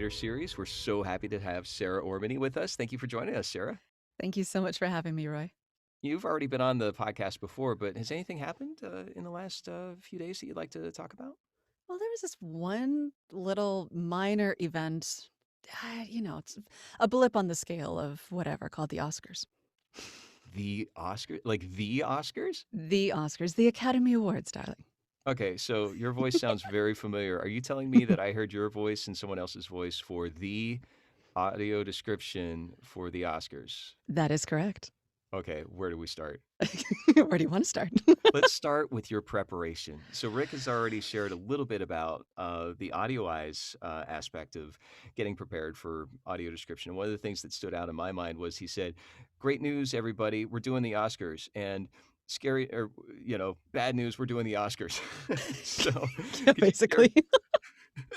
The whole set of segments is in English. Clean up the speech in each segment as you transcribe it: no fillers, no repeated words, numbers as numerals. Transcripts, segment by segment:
Narrator series. We're so happy to have Sara Ormenyi with us. Thank you for joining us, Sara. Thank you so much for having me, Roy. You've already been on the podcast before, but has anything happened in the last few days that you'd like to talk about? Well, there was this one little minor event, it's a blip on the scale of whatever called the Oscars. The Oscar, like the Oscars? The Oscars, the Academy Awards, darling. Okay, so your voice sounds very familiar. Are you telling me that I heard your voice and someone else's voice for the audio description for the Oscars? That is correct. Okay, where do we start? Where do you want to start? Let's start with your preparation. So Rick has already shared a little bit about the audio eyes aspect of getting prepared for audio description. And one of the things that stood out in my mind was he said, "Great news, everybody! We're doing the Oscars." And scary, or bad news, we're doing the Oscars. So, Yeah, could you share basically.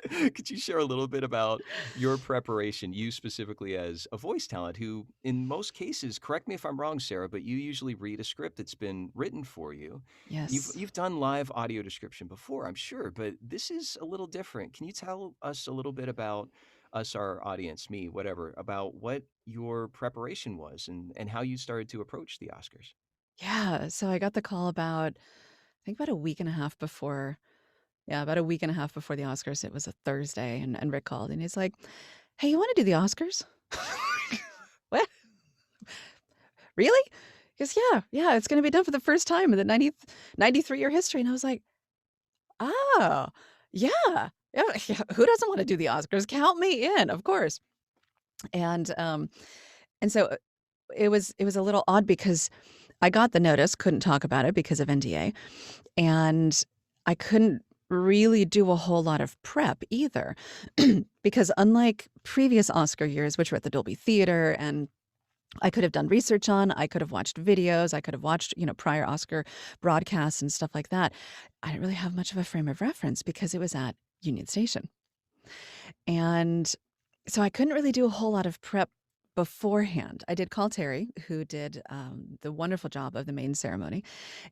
could you share a little bit about your preparation, you specifically as a voice talent who, in most cases, correct me if I'm wrong, Sara, but you usually read a script that's been written for you. You've Yes. you've done live audio description before, I'm sure, but this is a little different. Can you tell us a little bit about us, our audience, me, whatever, about what your preparation was and how you started to approach the Oscars? Yeah. So I got the call I think about a week and a half before, yeah, about a week and a half before the Oscars. It was a Thursday, and Rick called and he's like, "Hey, you want to do the Oscars?" What? Really? He goes, yeah, it's going to be done for the first time in the 93-year history. And I was like, oh, yeah, yeah. Who doesn't want to do the Oscars? Count me in, of course. And um, and so it was a little odd because I got the notice, couldn't talk about it because of NDA, and I couldn't really do a whole lot of prep either, because unlike previous Oscar years, which were at the Dolby Theater and I could have done research on, I could have watched videos, I could have watched, prior Oscar broadcasts and stuff like that. I didn't really have much of a frame of reference because it was at Union Station. And so I couldn't really do a whole lot of prep beforehand. I did call Terry, who did the wonderful job of the main ceremony,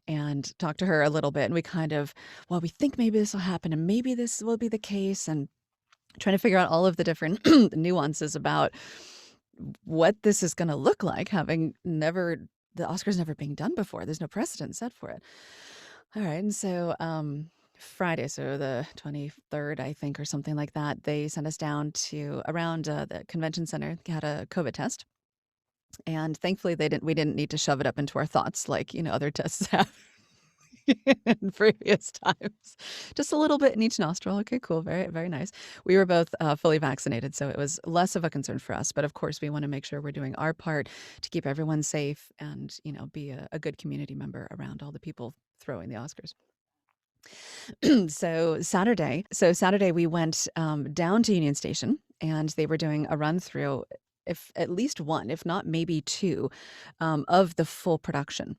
and talked to her a little bit. And we kind of, well, we think maybe this will happen and maybe this will be the case. And trying to figure out all of the different nuances about what this is gonna look like, having never the Oscars never being done before. There's no precedent set for it. All right, and so, Friday, so the 23rd, I think, or something like that, they sent us down to around, the convention center, had a COVID test, and thankfully, we didn't need to shove it up into our thoughts like, other tests have in previous times. Just a little bit in each nostril. Okay, cool. Very, very nice. We were both fully vaccinated, so it was less of a concern for us. But of course, we want to make sure we're doing our part to keep everyone safe and, be a good community member around all the people throwing the Oscars. So Saturday we went down to Union Station, and they were doing a run through, if at least one, if not maybe two, of the full production.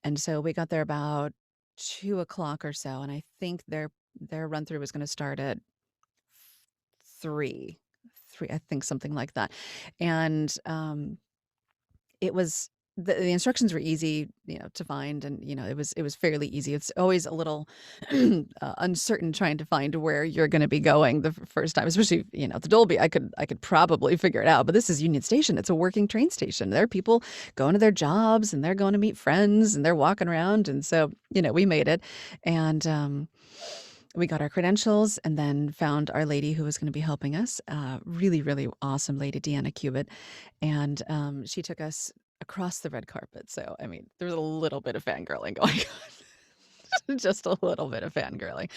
And so we got there about 2 o'clock or so, and I think their run through was going to start at 3, 3, I think something like that. And it was the instructions were easy, to find, and it was fairly easy. It's always a little uncertain trying to find where you're going to be going the first time, especially the Dolby. I could probably figure it out, but this is Union Station. It's a working train station. There are people going to their jobs and they're going to meet friends and they're walking around, and so we made it, and we got our credentials and then found our lady who was going to be helping us. Really, really awesome lady, Deanna Cubitt, and she took us across the red carpet. So, I mean, there was a little bit of fangirling going on, just a little bit of fangirling.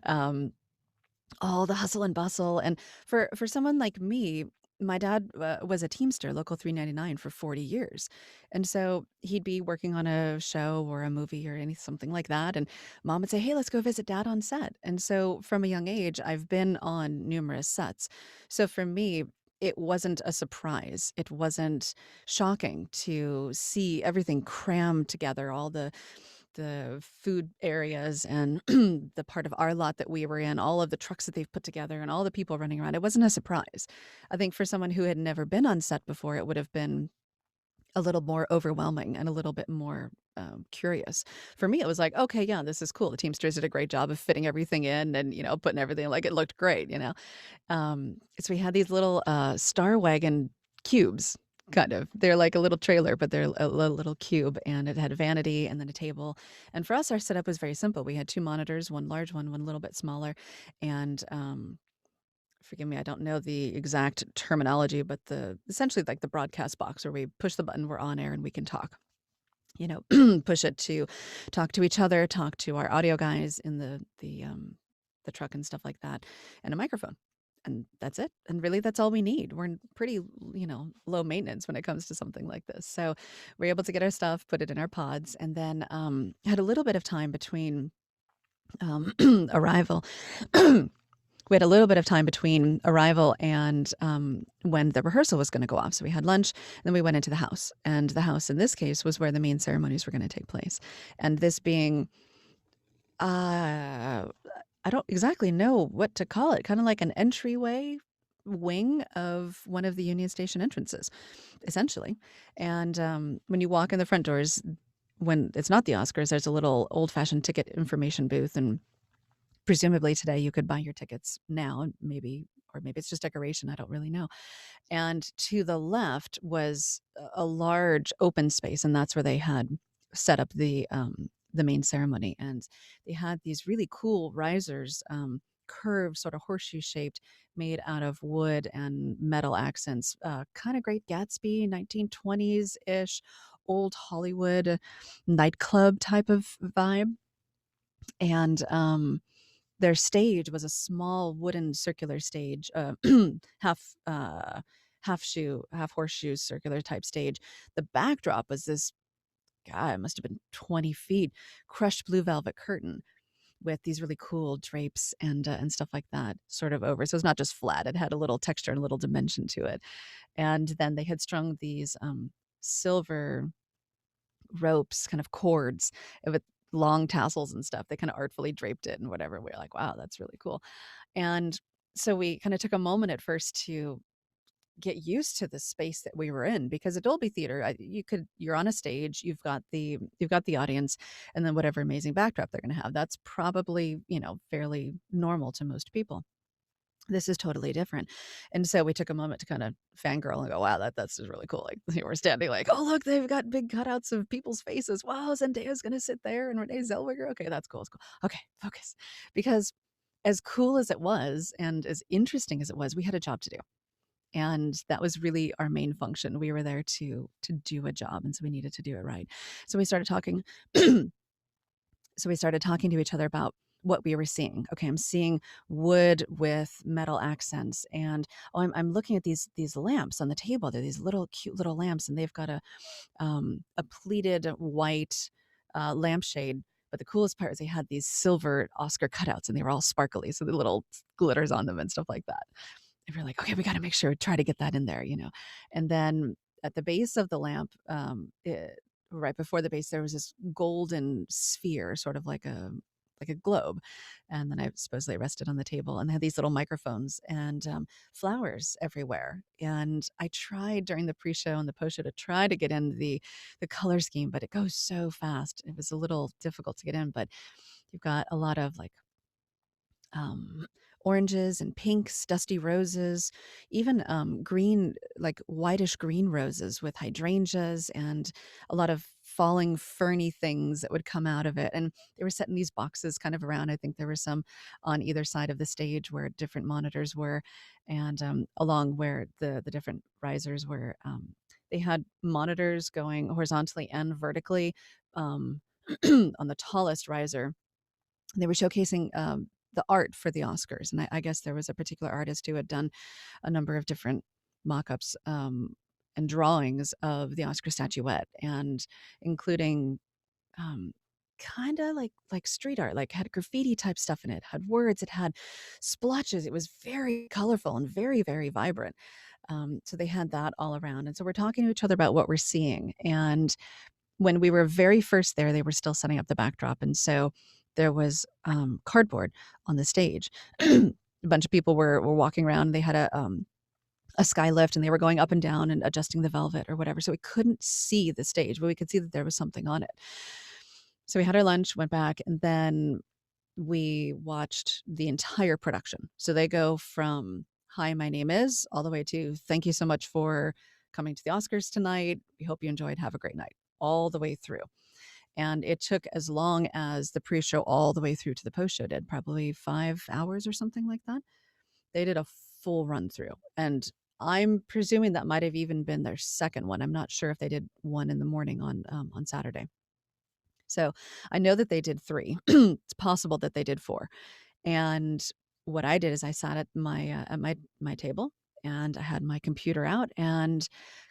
Um, all the hustle and bustle, and for someone like me, my dad was a Teamster, Local 399, for 40 years, and so he'd be working on a show or a movie or something like that, and mom would say, "Hey, let's go visit dad on set." And so from a young age, I've been on numerous sets. So for me, it wasn't a surprise. It wasn't shocking to see everything crammed together, all the food areas and the part of our lot that we were in, all of the trucks that they've put together and all the people running around. It wasn't a surprise. I think for someone who had never been on set before, it would have been a little more overwhelming and a little bit more curious. For me, it was like, okay, yeah, this is cool. The Teamsters did a great job of fitting everything in and, putting everything like it looked great. So we had these little Star Wagon cubes, kind of. They're like a little trailer, but they're a little cube, and it had a vanity and then a table. And for us, our setup was very simple. We had two monitors, one large one a little bit smaller, and forgive me, I don't know the exact terminology, but the essentially like the broadcast box where we push the button, we're on air, and we can talk. Push it to talk to each other, talk to our audio guys in the truck and stuff like that, and a microphone. And that's it. And really, that's all we need. We're pretty, low maintenance when it comes to something like this. So we're able to get our stuff, put it in our pods, and then had a little bit of time between um, arrival. We had a little bit of time between arrival and when the rehearsal was going to go off. So we had lunch, and then we went into the house. And the house in this case was where the main ceremonies were going to take place. And this being, I don't exactly know what to call it, kind of like an entryway wing of one of the Union Station entrances, essentially. And when you walk in the front doors, when it's not the Oscars, there's a little old fashioned ticket information booth. And presumably today you could buy your tickets now, maybe, or maybe it's just decoration. I don't really know. And to the left was a large open space, and that's where they had set up the main ceremony. And they had these really cool risers, curved, sort of horseshoe shaped, made out of wood and metal accents. Kind of Great Gatsby, 1920s ish, old Hollywood nightclub type of vibe. And their stage was a small wooden circular stage, half half horseshoe circular type stage. The backdrop was this, God, it must have been 20 feet, crushed blue velvet curtain with these really cool drapes and stuff like that sort of over. So it's not just flat; it had a little texture and a little dimension to it. And then they had strung these silver ropes, kind of cords with long tassels and stuff. They kind of artfully draped it and whatever. We are like, wow, that's really cool. And so we kind of took a moment at first to get used to the space that we were in, because at Dolby Theater, you're on a stage, you've got the audience, and then whatever amazing backdrop they're going to have. That's probably, fairly normal to most people. This is totally different. And so we took a moment to kind of fangirl and go, wow, that's just really cool. Like, we're standing like, oh, look, they've got big cutouts of people's faces. Wow, Zendaya's going to sit there and Renee Zellweger. Okay, that's cool. It's cool. Okay, focus. Because as cool as it was and as interesting as it was, we had a job to do. And that was really our main function. We were there to do a job. And so we needed to do it right. So we started talking. So we started talking to each other about what we were seeing. Okay, I'm seeing wood with metal accents, and I'm looking at these lamps on the table. They're these little cute little lamps, and they've got a pleated white lampshade. But the coolest part is they had these silver Oscar cutouts, and they were all sparkly, so the little glitters on them and stuff like that. And we're like, okay, we got to make sure, try to get that in there. And then at the base of the lamp, right before the base, there was this golden sphere, sort of like a globe. And then I suppose they rested on the table, and they had these little microphones and flowers everywhere. And I tried during the pre-show and the post-show to try to get in the color scheme, but it goes so fast. It was a little difficult to get in, but you've got a lot of like um, oranges and pinks, dusty roses, even green, like whitish green roses with hydrangeas, and a lot of falling ferny things that would come out of it. And they were set in these boxes kind of around. I think there were some on either side of the stage where different monitors were, and along where the different risers were. They had monitors going horizontally and vertically on the tallest riser. They were showcasing the art for the Oscars. And I guess there was a particular artist who had done a number of different mock-ups and drawings of the Oscar statuette, and including kind of like street art, like had graffiti type stuff in it, had words, it had splotches. It was very colorful and very, very vibrant. So they had that all around. And so we're talking to each other about what we're seeing. And when we were very first there, they were still setting up the backdrop. And so there was cardboard on the stage. A bunch of people were walking around. They had a sky lift, and they were going up and down and adjusting the velvet or whatever. So we couldn't see the stage, but we could see that there was something on it. So we had our lunch, went back, and then we watched the entire production. So they go from "Hi, my name is" all the way to "Thank you so much for coming to the Oscars tonight. We hope you enjoyed. Have a great night." All the way through. And it took as long as the pre-show all the way through to the post-show did, probably 5 hours or something like that. They did a full run through, and I'm presuming that might have even been their second one. I'm not sure if they did one in the morning on Saturday. So I know that they did 3. It's possible that they did 4. And what I did is I sat at my table, and I had my computer out and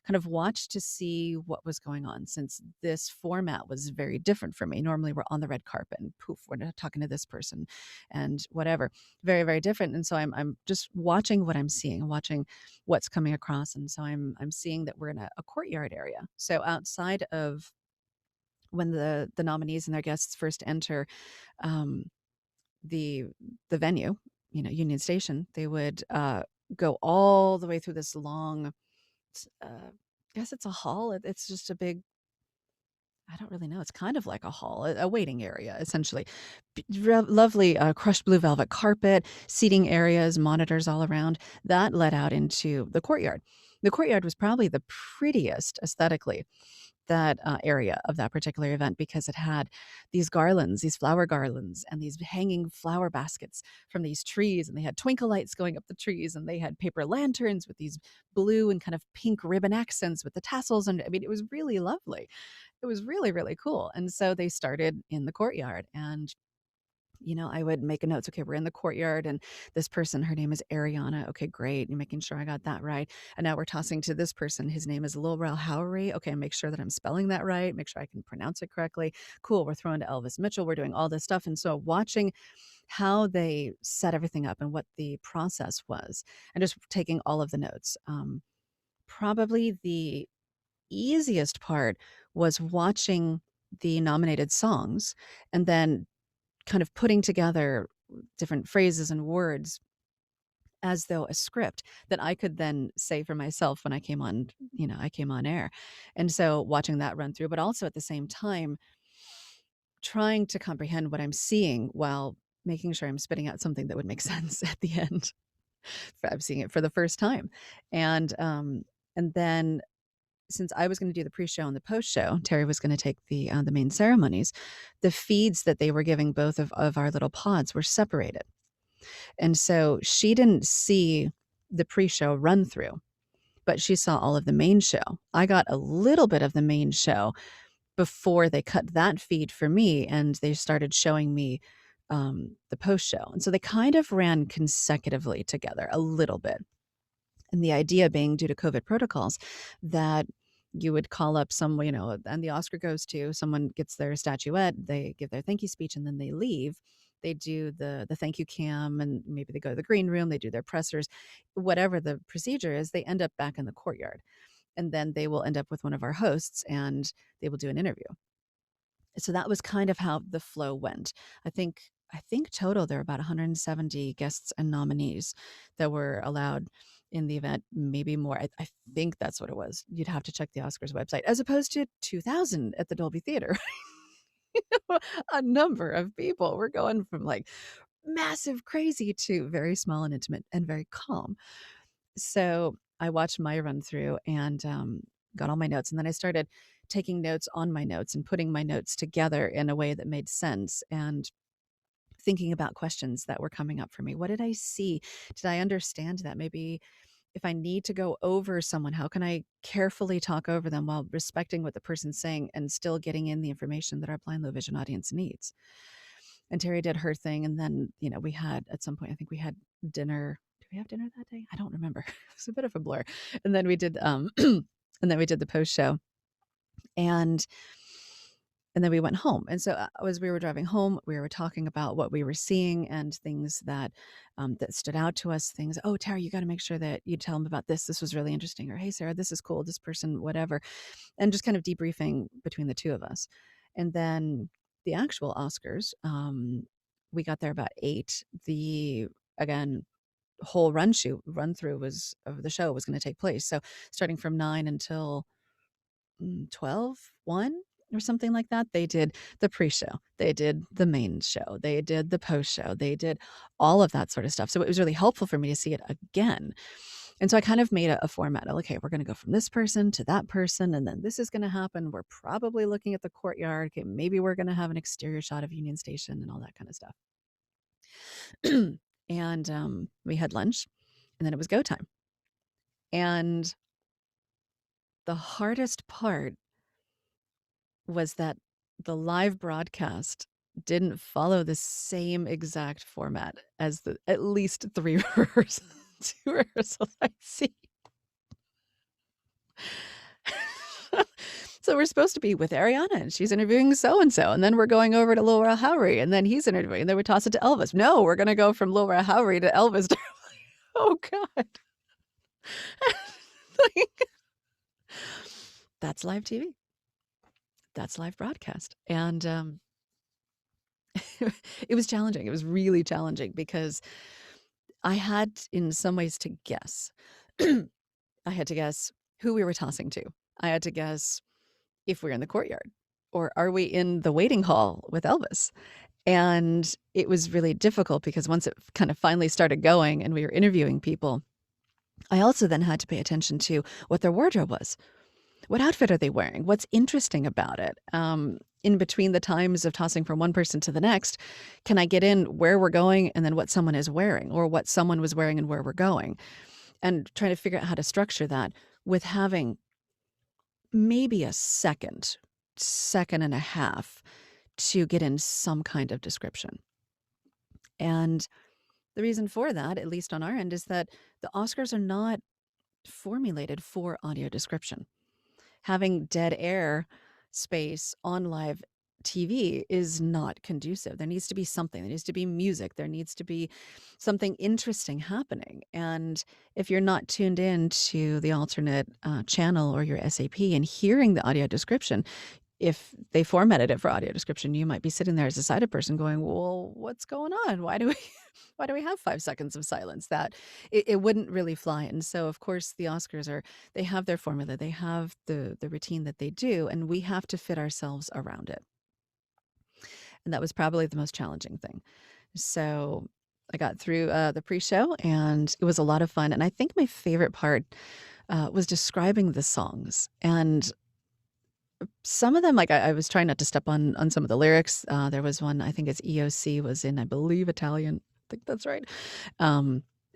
kind of watched to see what was going on, since this format was very different for me. Normally we're on the red carpet and poof, we're talking to this person and whatever. Very, very different. And so I'm just watching what I'm seeing, watching what's coming across. And so I'm seeing that we're in a courtyard area. So outside of when the nominees and their guests first enter, um, the the venue, Union Station, they would go all the way through this long, I guess it's a hall. It's just a big. I don't really know. It's kind of like a hall, a waiting area, essentially. Lovely crushed blue velvet carpet, seating areas, monitors all around. That led out into the courtyard. The courtyard was probably the prettiest aesthetically, that area of that particular event, because it had these garlands, these flower garlands, and these hanging flower baskets from these trees. And they had twinkle lights going up the trees, and they had paper lanterns with these blue and kind of pink ribbon accents with the tassels. And I mean, it was really lovely. It was really, really cool. And so they started in the courtyard, and I would make a notes. Okay, we're in the courtyard, and this person, her name is Ariana. Okay, great. You're making sure I got that right. And now we're tossing to this person. His name is Lil Rel Howery. Okay, make sure that I'm spelling that right. Make sure I can pronounce it correctly. Cool. We're throwing to Elvis Mitchell. We're doing all this stuff. And so watching how they set everything up and what the process was, and just taking all of the notes. Probably the easiest part was watching the nominated songs and then kind of putting together different phrases and words as though a script that I could then say for myself when I came on air. And so watching that run through, but also at the same time trying to comprehend what I'm seeing while making sure I'm spitting out something that would make sense at the end. I'm seeing it for the first time. And then, since I was going to do the pre-show and the post-show, Terry was going to take the main ceremonies. The feeds that they were giving both of our little pods were separated, and so she didn't see the pre-show run through, but she saw all of the main show. I got a little bit of the main show before they cut that feed for me, and they started showing me the post-show, and so they kind of ran consecutively together a little bit. And the idea being, due to COVID protocols, that you would call up someone, and the Oscar goes to someone, gets their statuette, they give their thank you speech, and then they leave. They do the thank you cam, and maybe they go to the green room, they do their pressers, whatever the procedure is, they end up back in the courtyard. And then they will end up with one of our hosts, and they will do an interview. So that was kind of how the flow went. I think total there were about 170 guests and nominees that were allowed in the event, maybe more. I think that's what it was. You'd have to check the Oscars website, as opposed to 2,000 at the Dolby Theater. A number of people. We're going from like massive crazy to very small and intimate and very calm. So I watched my run through and got all my notes. And then I started taking notes on my notes and putting my notes together in a way that made sense, and thinking about questions that were coming up for me. What did I see? Did I understand that? Maybe if I need to go over someone, how can I carefully talk over them while respecting what the person's saying and still getting in the information that our blind low vision audience needs? And Terry did her thing. And then, we had, at some point, I think we had dinner. Did we have dinner that day? I don't remember. It's a bit of a blur. And then we did, and then we did the post show. And then we went home. And so as we were driving home, we were talking about what we were seeing and things that that stood out to us. Things, oh, Tara, you got to make sure that you tell them about this. This was really interesting. Or, hey, Sarah, this is cool. This person, whatever. And just kind of debriefing between the two of us. And then the actual Oscars, we got there about 8. Again, whole run through was of the show was going to take place. So starting from 9 until 12, 1 or something like that. They did the pre-show, they did the main show, they did the post-show, they did all of that sort of stuff. So it was really helpful for me to see it again. And so I kind of made a format of, okay, we're going to go from this person to that person, and then this is going to happen. We're probably looking at the courtyard. Okay, maybe we're going to have an exterior shot of Union Station and all that kind of stuff. And we had lunch, and then it was go time. And the hardest part was that the live broadcast didn't follow the same exact format as the at least 3 rehearsals, 2 rehearsals I see. So we're supposed to be with Ariana, and she's interviewing so-and-so, and then we're going over to Lil Rel Howery, and then he's interviewing, and then we toss it to Elvis. No, we're gonna go from Lil Rel Howery to Elvis. Oh, God. Like, that's live TV. That's live broadcast. And it was challenging. It was really challenging because I had, in some ways, to guess. I had to guess who we were tossing to. I had to guess if we're in the courtyard or are we in the waiting hall with Elvis. And it was really difficult because once it kind of finally started going and we were interviewing people, I also then had to pay attention to what their wardrobe was. What outfit are they wearing? What's interesting about it? In between the times of tossing from one person to the next, can I get in where we're going and then what someone is wearing or what someone was wearing and where we're going? And trying to figure out how to structure that with having maybe a second and a half to get in some kind of description. And the reason for that, at least on our end, is that the Oscars are not formulated for audio description. Having dead air space on live TV is not conducive. There needs to be something. There needs to be music. There needs to be something interesting happening. And if you're not tuned in to the alternate channel or your SAP and hearing the audio description, if they formatted it for audio description, you might be sitting there as a sighted person going, well, what's going on? Why do we have 5 seconds of silence? That it wouldn't really fly. And so, of course, the Oscars they have their formula. They have the routine that they do, and we have to fit ourselves around it. And that was probably the most challenging thing. So I got through the pre-show, and it was a lot of fun. And I think my favorite part was describing the songs. And some of them, like I was trying not to step on some of the lyrics. There was one, I think it's EOC, was in, I believe, Italian. I think that's right.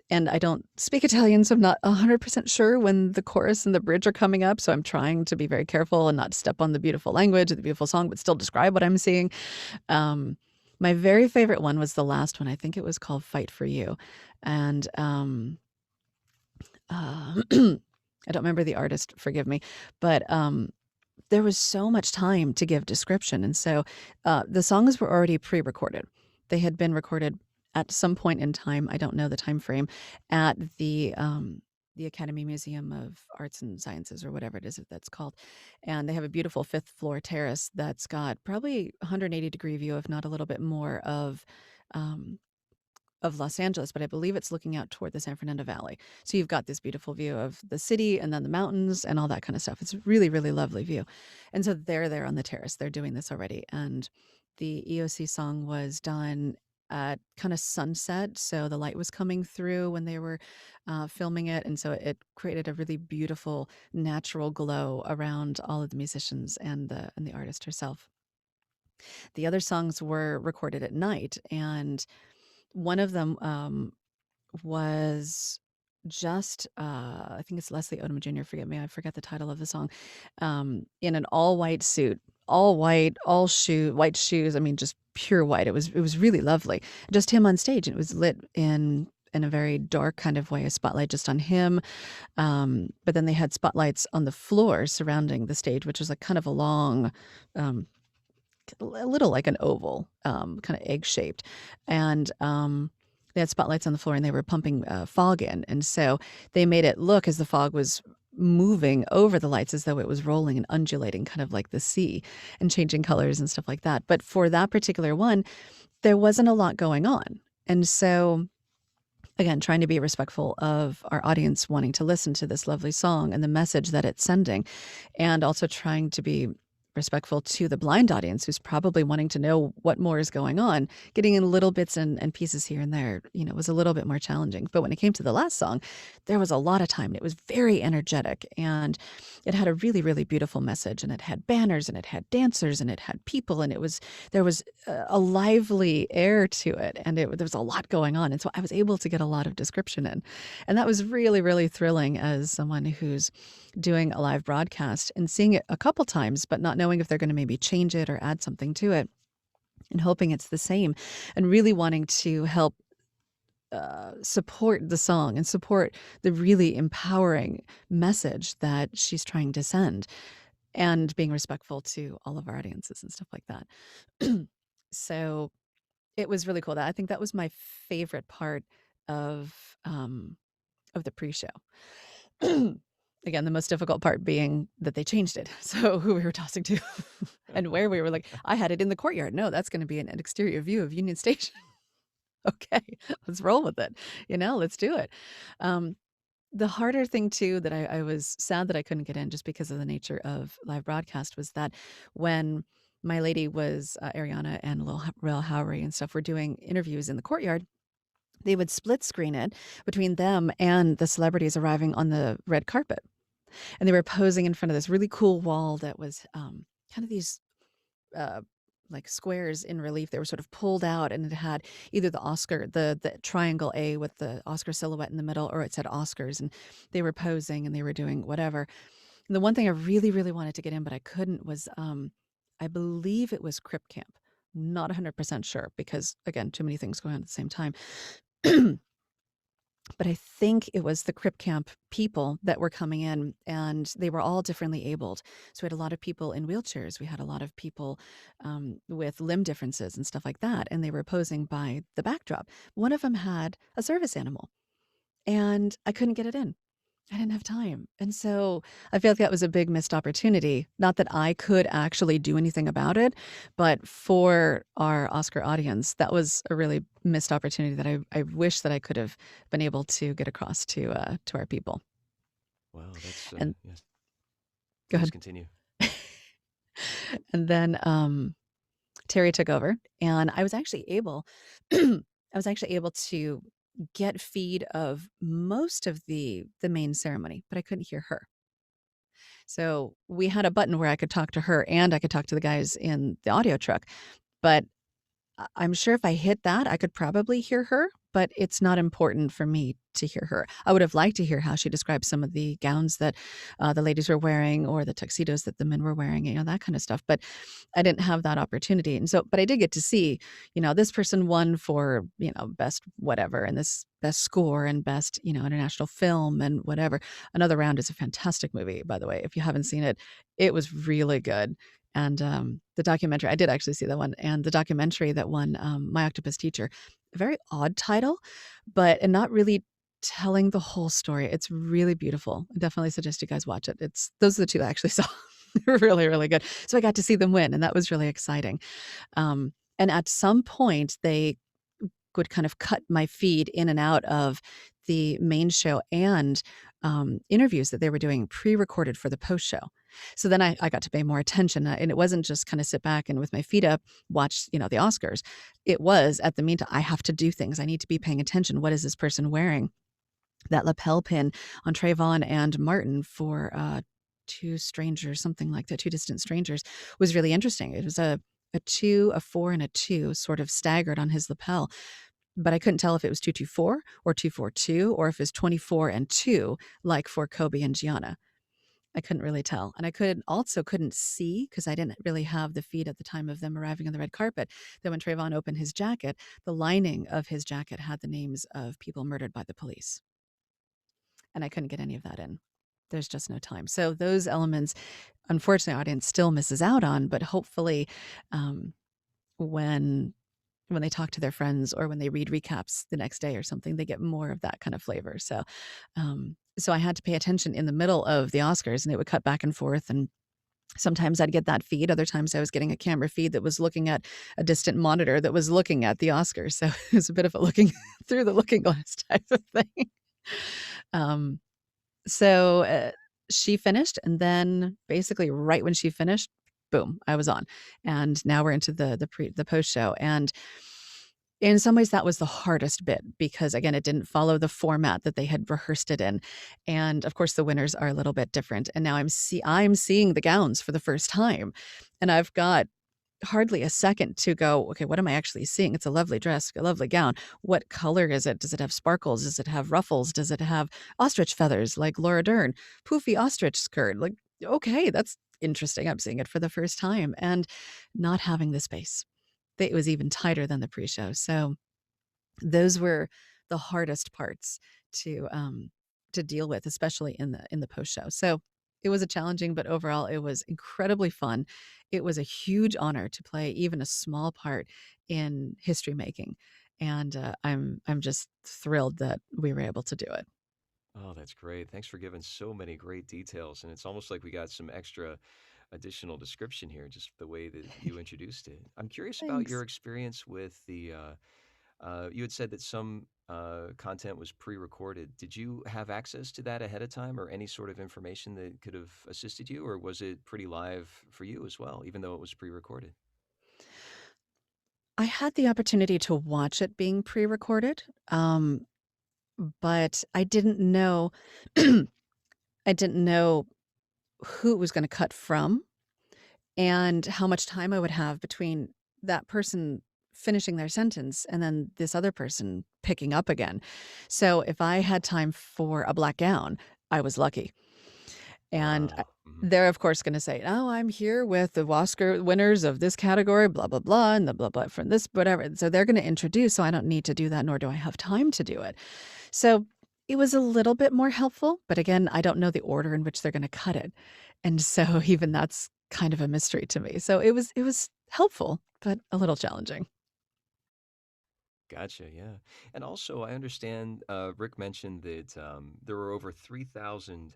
And I don't speak Italian, so I'm not 100% sure when the chorus and the bridge are coming up. So I'm trying to be very careful and not step on the beautiful language of the beautiful song, but still describe what I'm seeing. My very favorite one was the last one. I think it was called Fight for You. And I don't remember the artist, forgive me. But there was so much time to give description. And so the songs were already pre-recorded. They had been recorded at some point in time, I don't know the time frame, at the Academy Museum of Arts and Sciences or whatever it is that's called. And they have a beautiful 5th floor terrace that's got probably 180-degree view, if not a little bit more, of Los Angeles, but I believe it's looking out toward the San Fernando Valley. So you've got this beautiful view of the city and then the mountains and all that kind of stuff. It's a really, really lovely view. And so they're there on the terrace. They're doing this already. And the EOC song was done at kind of sunset. So the light was coming through when they were filming it. And so it created a really beautiful natural glow around all of the musicians and the artist herself. The other songs were recorded at night, and one of them was just, I think it's Leslie Odom Jr., forgive me, I forget the title of the song, in an all-white suit, all white, white shoes, I mean, just pure white. It was really lovely. Just him on stage, and it was lit in a very dark kind of way, a spotlight just on him. But then they had spotlights on the floor surrounding the stage, which was like kind of a long, a little like an oval, kind of egg-shaped. And they had spotlights on the floor, and they were pumping fog in. And so they made it look as the fog was moving over the lights as though it was rolling and undulating, kind of like the sea, and changing colors and stuff like that. But for that particular one, there wasn't a lot going on. And so again, trying to be respectful of our audience wanting to listen to this lovely song and the message that it's sending, and also trying to be respectful to the blind audience who's probably wanting to know what more is going on. Getting in little bits and pieces here and there, was a little bit more challenging. But when it came to the last song, there was a lot of time and it was very energetic and it had a really, really beautiful message, and it had banners and it had dancers and it had people, and there was a lively air to it, and there was a lot going on. And so I was able to get a lot of description in. And that was really, really thrilling as someone who's doing a live broadcast and seeing it a couple times, but not knowing if they're going to maybe change it or add something to it, and hoping it's the same, and really wanting to help support the song and support the really empowering message that she's trying to send, and being respectful to all of our audiences and stuff like that. So it was really cool. I think that was my favorite part of the pre-show. Again, the most difficult part being that they changed it. So who we were tossing to and where we were like, I had it in the courtyard. No, that's going to be an exterior view of Union Station. Okay, let's roll with it. Let's do it. The harder thing too that I was sad that I couldn't get in just because of the nature of live broadcast was that when my lady was Ariana and Lil Howery and stuff were doing interviews in the courtyard, they would split screen it between them and the celebrities arriving on the red carpet. And they were posing in front of this really cool wall that was kind of these uh, like squares in relief. They were sort of pulled out, and it had either the triangle A with the Oscar silhouette in the middle, or it said Oscars. And they were posing and they were doing whatever. And the one thing I really, really wanted to get in, but I couldn't, was I believe it was Crip Camp. Not 100% sure because, again, too many things going on at the same time. But I think it was the Crip Camp people that were coming in, and they were all differently abled. So we had a lot of people in wheelchairs. We had a lot of people with limb differences and stuff like that. And they were posing by the backdrop. One of them had a service animal, and I couldn't get it in. I didn't have time. And so I feel like that was a big missed opportunity. Not that I could actually do anything about it, but for our Oscar audience, that was a really missed opportunity that I wish that I could have been able to get across to our people. Wow, that's And yes. go Please ahead. continue. And then Terry took over, and I was actually able to get feed of most of the main ceremony, but I couldn't hear her. So we had a button where I could talk to her and I could talk to the guys in the audio truck. But I'm sure if I hit that, I could probably hear her, but it's not important for me to hear her. I would have liked to hear how she described some of the gowns that the ladies were wearing, or the tuxedos that the men were wearing, that kind of stuff. But I didn't have that opportunity. And so, but I did get to see, this person won for, best whatever, and this best score and best, international film and whatever. Another Round is a fantastic movie, by the way. If you haven't seen it, it was really good. And the documentary, I did actually see that one, and the documentary that won My Octopus Teacher, a very odd title, and not really telling the whole story. It's really beautiful. I definitely suggest you guys watch it. Those are the two I actually saw. They were really, really good. So I got to see them win, and that was really exciting. And at some point, they would kind of cut my feed in and out of the main show and interviews that they were doing pre-recorded for the post show. So then I got to pay more attention, and it wasn't just kind of sit back and with my feet up, watch, the Oscars. It was at the meantime, I have to do things. I need to be paying attention. What is this person wearing? That lapel pin on Trayvon and Martin for Two Strangers, something like that, Two Distant Strangers, was really interesting. It was a 2, a 4, and a 2 sort of staggered on his lapel. But I couldn't tell if it was 224 or 242, or if it was 24 and 2, like for Kobe and Gianna. I couldn't really tell. And I couldn't see, because I didn't really have the feed at the time of them arriving on the red carpet, that when Trayvon opened his jacket, the lining of his jacket had the names of people murdered by the police. And I couldn't get any of that in. There's just no time. So those elements, unfortunately, the audience still misses out on, but hopefully when they talk to their friends or when they read recaps the next day or something, they get more of that kind of flavor. So I had to pay attention in the middle of the Oscars, and it would cut back and forth. And sometimes I'd get that feed. Other times I was getting a camera feed that was looking at a distant monitor that was looking at the Oscars. So it was a bit of a looking through the looking glass type of thing. Um, so she finished, and then basically right when she finished, boom, I was on. And now we're into the post show. And in some ways that was the hardest bit because again, it didn't follow the format that they had rehearsed it in. And of course the winners are a little bit different. And now I'm seeing the gowns for the first time. And I've got hardly a second to go, okay, what am I actually seeing? It's a lovely dress, a lovely gown. What color is it? Does it have sparkles? Does it have ruffles? Does it have ostrich feathers like Laura Dern? Poofy ostrich skirt. Like, okay, that's interesting. I'm seeing it for the first time and not having the space. It was even tighter than the pre-show. So those were the hardest parts to deal with, especially in the post show. So it was a challenging, but overall it was incredibly fun. It was a huge honor to play even a small part in history making, and I'm just thrilled that we were able to do it. Oh, that's great. Thanks for giving so many great details. And it's almost like we got some extra additional description here, just the way that you introduced it. I'm curious about your Thanks. experience with you had said that some content was pre-recorded. Did you have access to that ahead of time or any sort of information that could have assisted you, or was it pretty live for you as well, even though it was pre-recorded? I had the opportunity to watch it being pre-recorded, but I didn't know I didn't know who it was going to cut from and how much time I would have between that person finishing their sentence and then this other person picking up again. So if I had time for a black gown, I was lucky. And Mhm. they're, of course, going to say, "Oh, I'm here with the Oscar winners of this category, blah, blah, blah, and the blah, blah from this, whatever." So they're going to introduce. So I don't need to do that, nor do I have time to do it. So it was a little bit more helpful. But again, I don't know the order in which they're going to cut it. And so even that's kind of a mystery to me. So it was helpful, but a little challenging. Gotcha, yeah. And also, I understand Rick mentioned that there were over 3,000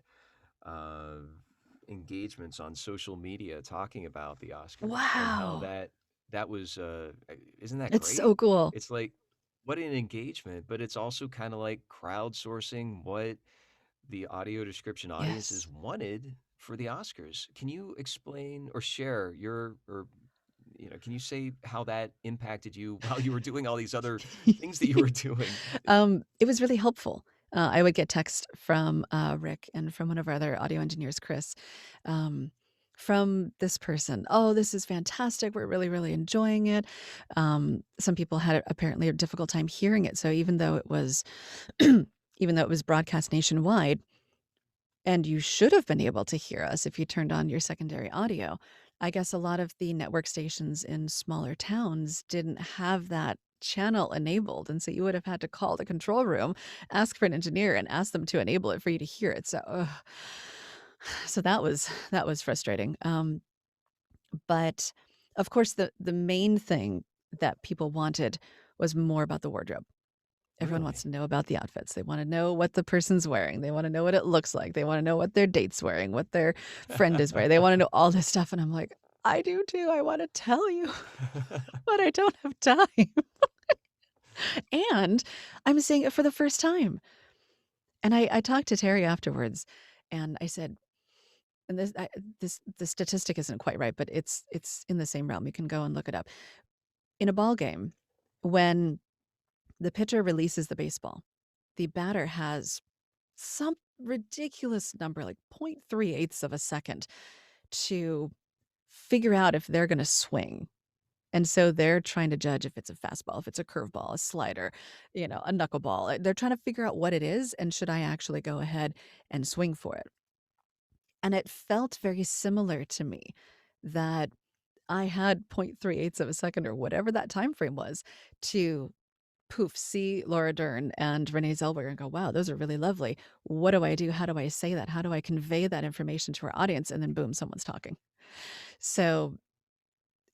uh, engagements on social media talking about the Oscars and how Wow. that was isn't that It's great? so cool. It's like what an engagement, but it's also kind of like crowdsourcing what the audio description audiences Yes. wanted for the Oscars. Can you explain or share your or can you say how that impacted you while you were doing all these other things that you were doing? It was really helpful. I would get text from, Rick and from one of our other audio engineers, Chris, um, from this person, "Oh, this is fantastic. We're really, really enjoying it." Some people had apparently a difficult time hearing it, so even though it was even though it was broadcast nationwide, and you should have been able to hear us if you turned on your secondary audio. I guess a lot of the network stations in smaller towns didn't have that channel enabled. And so you would have had to call the control room, ask for an engineer, and ask them to enable it for you to hear it. So, so that was frustrating. But of course, the main thing that people wanted was more about the wardrobe. Everyone wants Really? to know about the outfits. They wanna know what the person's wearing. They wanna know what it looks like. They wanna know what their date's wearing, what their friend is wearing. They wanna know all this stuff, and I'm like, "I do too. I wanna tell you, but I don't have time." And I'm seeing it for the first time. And I talked to Terry afterwards, and I said and the statistic isn't quite right, but it's in the same realm. You can go and look it up. In a ball game, when the pitcher releases the baseball, the batter has some ridiculous number, like 0.38 of a second to figure out if they're gonna swing. And so they're trying to judge if it's a fastball, if it's a curveball, a slider, a knuckleball. They're trying to figure out what it is, and should I actually go ahead and swing for it? And it felt very similar to me that I had 0.38 of a second or whatever that time frame was to poof, see Laura Dern and Renee Zellweger and go, wow, those are really lovely. What do I do? How do I say that? How do I convey that information to our audience? And then boom, someone's talking. So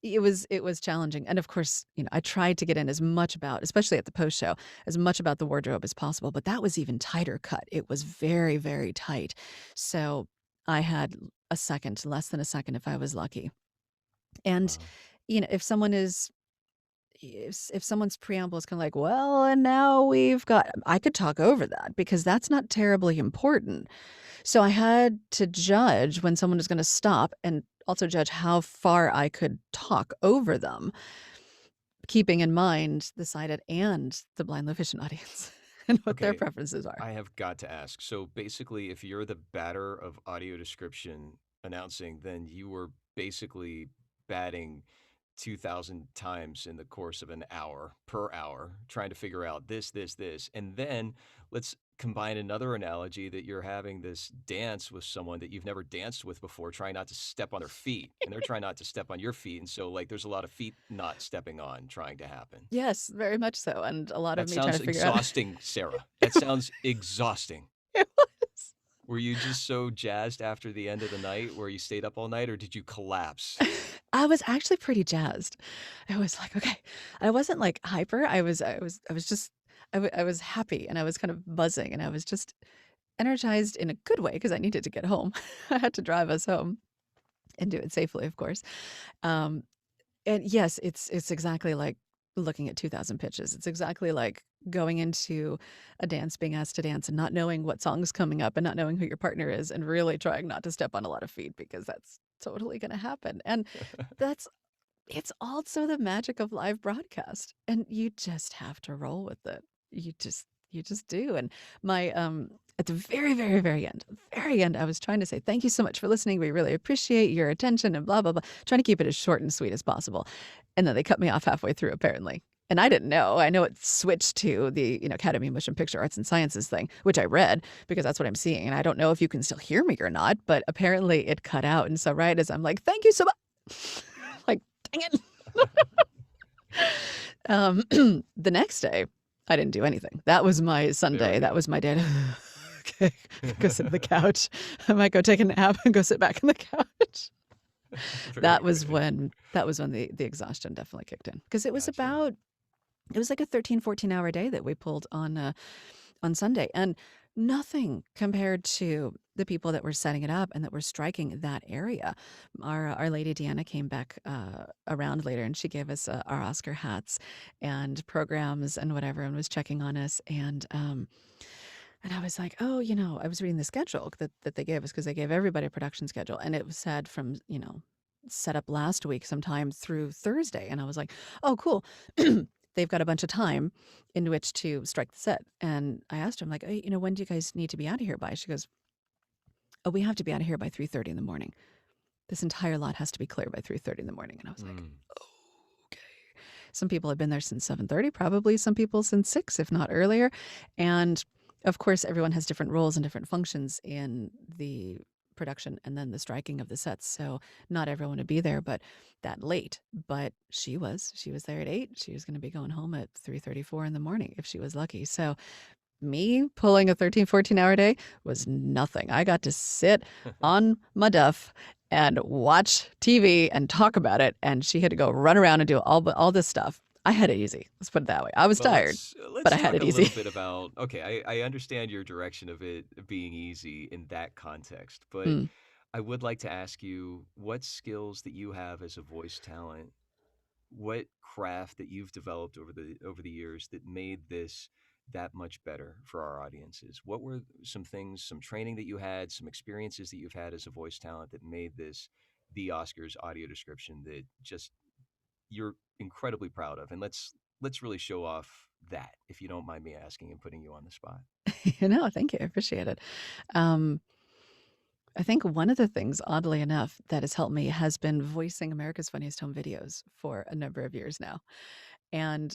it was challenging. And of course, I tried to get in as much about, especially at the post show, as much about the wardrobe as possible, but that was even tighter cut. It was very, very tight. So I had a second, less than a second if I was lucky. And, Wow. if someone is if someone's preamble is kind of like, well, and now we've got, I could talk over that because that's not terribly important. So I had to judge when someone was going to stop and also judge how far I could talk over them, keeping in mind the sighted and the blind low vision audience and what their Okay, preferences are. I have got to ask. So basically, if you're the batter of audio description announcing, then you were basically batting 2,000 times in the course of an hour per hour, trying to figure out this. And then let's combine another analogy that you're having this dance with someone that you've never danced with before, trying not to step on their feet, and they're trying not to step on your feet. And so, like, there's a lot of feet not stepping on trying to happen. Yes, very much so. And a lot of That me trying sounds to figure out. exhausting, Sarah. That sounds exhausting. It was. Were you just so jazzed after the end of the night where you stayed up all night, or did you collapse? I was actually pretty jazzed. I was like, okay. I wasn't like hyper. I was just, I was happy and I was kind of buzzing and I was just energized in a good way because I needed to get home. I had to drive us home and do it safely, of course. Um, and yes, it's exactly like looking at 2,000 pitches. It's exactly like going into a dance, being asked to dance and not knowing what song's coming up and not knowing who your partner is and really trying not to step on a lot of feet because that's totally going to happen. And that's it's also the magic of live broadcast, and you just have to roll with it. You just do, and my, at the very, very, very end, I was trying to say, "Thank you so much for listening. We really appreciate your attention," and blah, blah, blah, trying to keep it as short and sweet as possible, and then they cut me off halfway through, apparently, and I didn't know. I know it switched to the, Academy of Motion Picture Arts and Sciences thing, which I read because that's what I'm seeing, and I don't know if you can still hear me or not, but apparently it cut out, and so right as I'm like, "Thank you so much," like, dang it. The next day, I didn't do anything. That was my There Sunday. we That go. was my day to okay, go sit on the couch. I might go take a nap and go sit back on the couch. Very That was good. when the exhaustion definitely kicked in because Gotcha. it was like a 13, 14-hour day that we pulled on Sunday, and nothing compared to the people that were setting it up and that were striking that area. Our lady ADNA came back around later, and she gave us our Oscar hats and programs and whatever, and was checking on us. And I was like, oh, I was reading the schedule that they gave us because they gave everybody a production schedule, and it was said from set up last week sometime through Thursday, and I was like, oh, cool. They've got a bunch of time in which to strike the set. And I asked her, I'm like, hey, when do you guys need to be out of here by? She goes, oh, we have to be out of here by 3:30 in the morning. This entire lot has to be clear by 3:30 in the morning. And I was like, Mm. okay. Some people have been there since 7:30, probably some people since 6, if not earlier. And of course, everyone has different roles and different functions in the production and then the striking of the sets. So not everyone would be there, but that late. But she was there at 8. She was going to be going home at 3:34 in the morning if she was lucky. So me pulling a 13, 14-hour day was nothing. I got to sit on my duff and watch TV and talk about it, and she had to go run around and do all this stuff. I had it easy. Let's put it that way. I was Well, tired, but let's I had talk it a little easy. bit about. Okay, I understand your direction of it being easy in that context, but Mm. I would like to ask you what skills that you have as a voice talent, what craft that you've developed over the years that made this that much better for our audiences. What were some things, some training that you had, some experiences that you've had as a voice talent that made this the Oscars audio description that just you're incredibly proud of? And let's really show off that, if you don't mind me asking and putting you on the spot. No, thank you. I appreciate it. Um, I think one of the things, oddly enough, that has helped me has been voicing America's Funniest Home Videos for a number of years now. And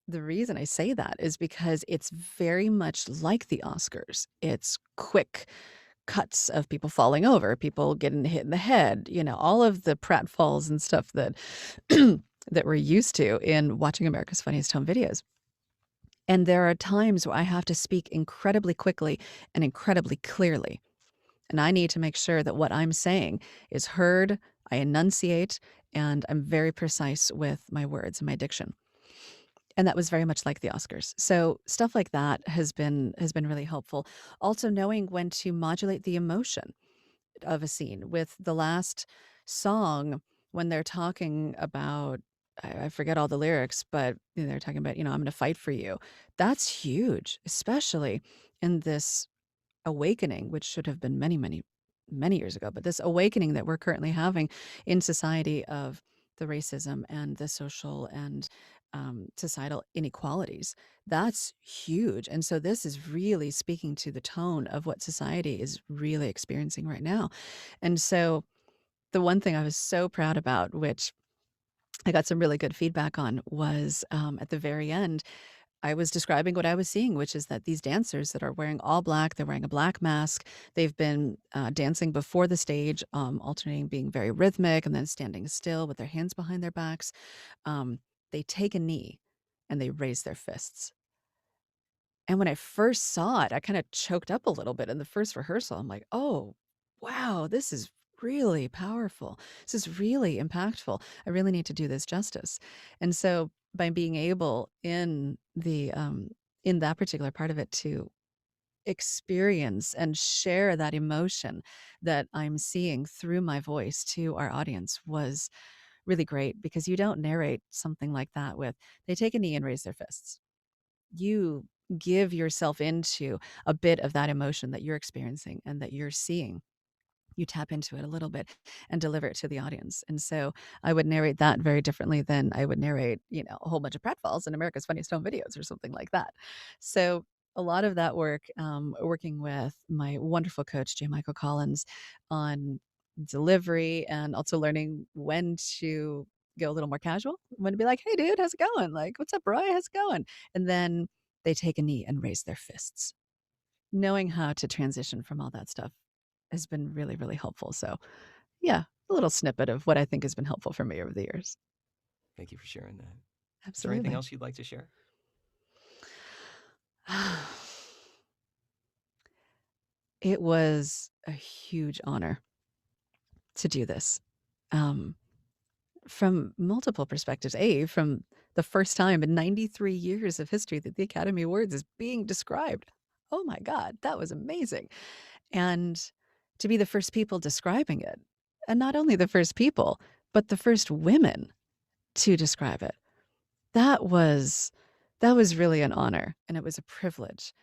the reason I say that is because it's very much like the Oscars. It's quick cuts of people falling over, people getting hit in the head, all of the pratfalls and stuff that that we're used to in watching America's Funniest Home Videos. And there are times where I have to speak incredibly quickly and incredibly clearly. And I need to make sure that what I'm saying is heard, I enunciate, and I'm very precise with my words and my diction. And that was very much like the Oscars. So stuff like that has been really helpful. Also knowing when to modulate the emotion of a scene. With the last song, when they're talking about I forget all the lyrics, but they're talking about, I'm going to fight for you. That's huge, especially in this awakening, which should have been many, many, many years ago. But this awakening that we're currently having in society of the racism and the social and societal inequalities, that's huge. And so this is really speaking to the tone of what society is really experiencing right now. And so the one thing I was so proud about, which I got some really good feedback on, was at the very end, I was describing what I was seeing, which is that these dancers that are wearing all black, they're wearing a black mask. They've been dancing before the stage, alternating being very rhythmic and then standing still with their hands behind their backs. They take a knee and they raise their fists. And when I first saw it, I kind of choked up a little bit in the first rehearsal. I'm like, oh, wow, this is really powerful. This is really impactful. I really need to do this justice. And so by being able in that particular part of it to experience and share that emotion that I'm seeing through my voice to our audience was really great, because you don't narrate something like that with they take a knee and raise their fists. You give yourself into a bit of that emotion that you're experiencing and that you're seeing. You tap into it a little bit and deliver it to the audience. And so I would narrate that very differently than I would narrate, a whole bunch of pratfalls in America's Funniest Home Videos or something like that. So a lot of that work, working with my wonderful coach, J. Michael Collins, on delivery and also learning when to go a little more casual, when to be like, hey, dude, how's it going? Like, what's up, bro? How's it going? And then they take a knee and raise their fists. Knowing how to transition from all that stuff has been really, really helpful. So, yeah, a little snippet of what I think has been helpful for me over the years. Thank you for sharing that. Is there anything Absolutely. else you'd like to share? It was a huge honor to do this, um, from multiple perspectives. From the first time in 93 years of history that the Academy Awards is being described. Oh my God, that was amazing. And to be the first people describing it. And not only the first people, but the first women to describe it. That was that was really an honor, and it was a privilege.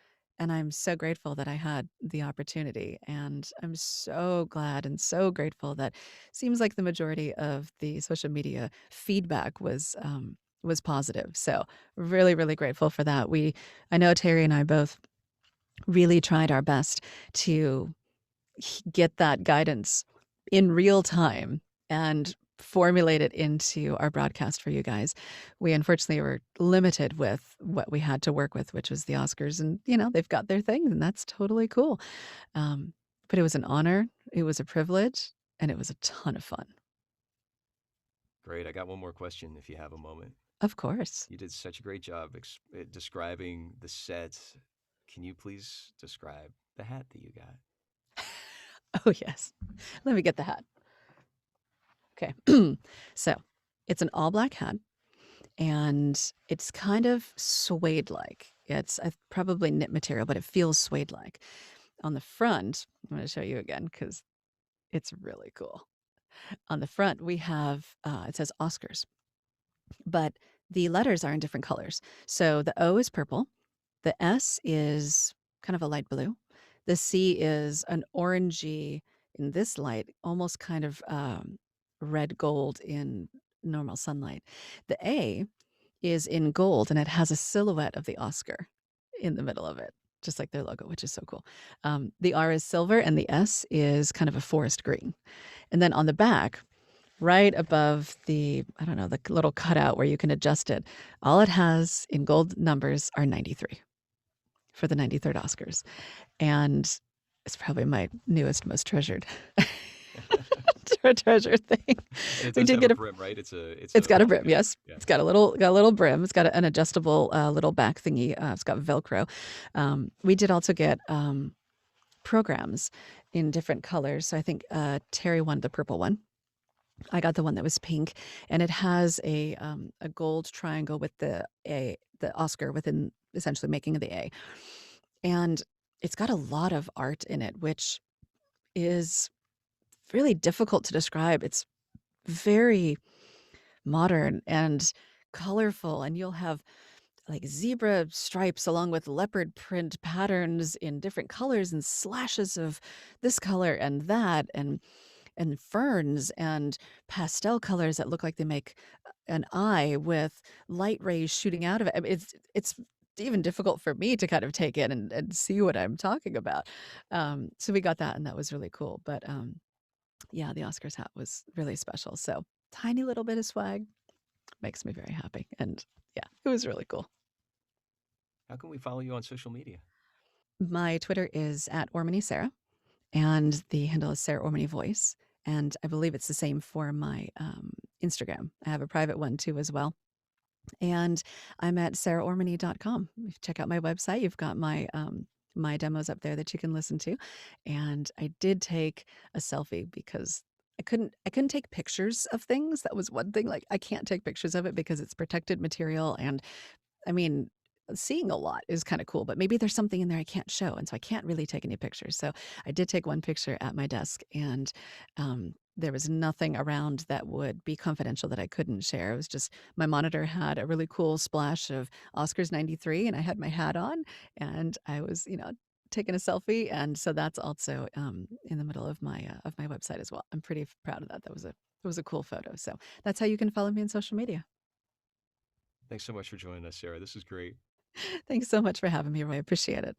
And I'm so grateful that I had the opportunity. And I'm so glad and so grateful that seems like the majority of the social media feedback was positive. So really, really grateful for that. I know Terry and I both really tried our best to get that guidance in real time and formulate it into our broadcast for you guys. We unfortunately were limited with what we had to work with, which was the Oscars. And, they've got their thing, and that's totally cool. But it was an honor, it was a privilege, and it was a ton of fun. Great. I got one more question if you have a moment. Of course. You did such a great job describing the set. Can you please describe the hat that you got? Oh, yes. Let me get the hat. Okay. So it's an all black hat, and it's kind of suede like. It's probably knit material, but it feels suede like. On the front, I'm going to show you again because it's really cool. On the front, we have it says Oscars, but the letters are in different colors. So the O is purple, the S is kind of a light blue, the C is an orangey in this light, almost kind of red gold in normal sunlight. The A is in gold, and it has a silhouette of the Oscar in the middle of it, just like their logo, which is so cool. The R is silver, and the S is kind of a forest green. And then on the back, right above I don't know, the little cutout where you can adjust it, all it has in gold numbers are 93 for the 93rd Oscars. And it's probably my newest, most treasured treasure thing. And it We does did have a get a brim, right? It's got a brim, Yeah, yes. yeah. It's got a little brim. It's got an adjustable little back thingy. It's got Velcro. We did also get programs in different colors. So I think Terry won the purple one. I got the one that was pink, and it has a gold triangle with the Oscar within, essentially making the A. And it's got a lot of art in it, which is really difficult to describe. It's very modern and colorful, and you'll have like zebra stripes along with leopard print patterns in different colors and slashes of this color and that, and ferns and pastel colors that look like they make an eye with light rays shooting out of it. I mean, it's even difficult for me to kind of take in and see what I'm talking about. So we got that, and that was really cool. But yeah, the Oscars hat was really special. So tiny little bit of swag makes me very happy. And yeah, it was really cool. How can we follow you on social media? My Twitter is at Ormenyi Sara, and the handle is Sarah Ormenyi Voice. And I believe it's the same for my Instagram. I have a private one too as well. And I'm at saraormenyi.com. If you check out my website, you've got my demos up there that you can listen to. And I did take a selfie because I couldn't take pictures of things. That was one thing. Like I can't take pictures of it because it's protected material, and I mean, seeing a lot is kind of cool, but maybe there's something in there I can't show, and so I can't really take any pictures. So I did take one picture at my desk, and there was nothing around that would be confidential that I couldn't share. It was just my monitor had a really cool splash of Oscars '93, and I had my hat on, and I was, taking a selfie, and so that's also in the middle of my website as well. I'm pretty proud of that. That was a cool photo. So that's how you can follow me on social media. Thanks so much for joining us, Sarah. This is great. Thanks so much for having me, Roy. I appreciate it.